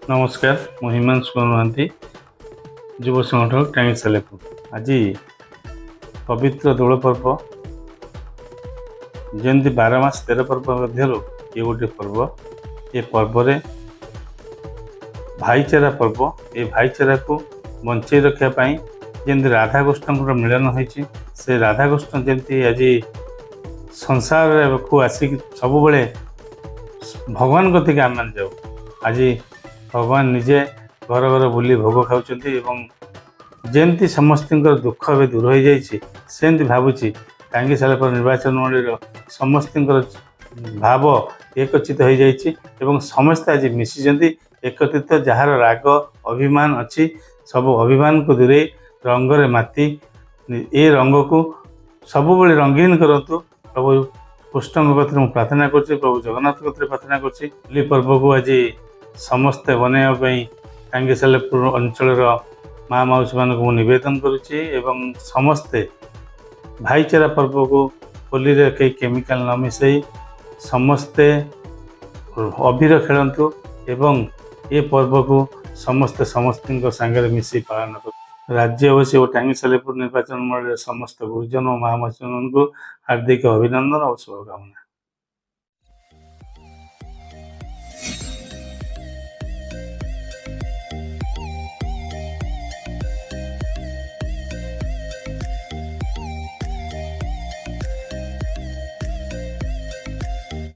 नमस्कार मु हिमांशु महांती युव संगठन टांगी सालेपुर। आज पवित्र दोल पर्व जमी 12 मास 13 पर्व मध्य ये गोटे पर्व। ये पर्व भाईचारा पर्व। ये भाईचारा को बंचाई रखापी जमी राधाकृष्ण मिलन होती से राधाकृष्ण जमी आज संसार को आसिक सब भगवान गति आम मान जाऊ। आज भगवान निजे घर घर बुली भोग खाऊँ जमती समस्त दुख भी दूर हो जाती भावुची टांगी सालेपुर निर्वाचन मंडल समस्त भाव एकचित हो जाती समस्ते आज मिशिंट एकत्रित जार राग अभिमान अच्छी सब अभिमान को दूरे रंगरे माती ए रंग को सब रंगीन करूँ। प्रभु कृष्ण कथि प्रार्थना कर प्रभु जगन्नाथ कथि प्रार्थना कर पर्व को आज समस्ते बनवाई टांगी सालेपुर अंचल माँ मौसी मान नवेदन करुँची समस्ते भाईचारा पर्व को होली रे कई केमिकल न मिसई समस्ते अबीर खेलतु एवं ये पर्व को समस्ते समस्त सांगे मिसी पालन कर। राज्यवासी और टांगी सालेपुर निर्वाचन मंडल समस्त गुरुजन और माँ मौसी को हार्दिक अभिनंदन और शुभकामना।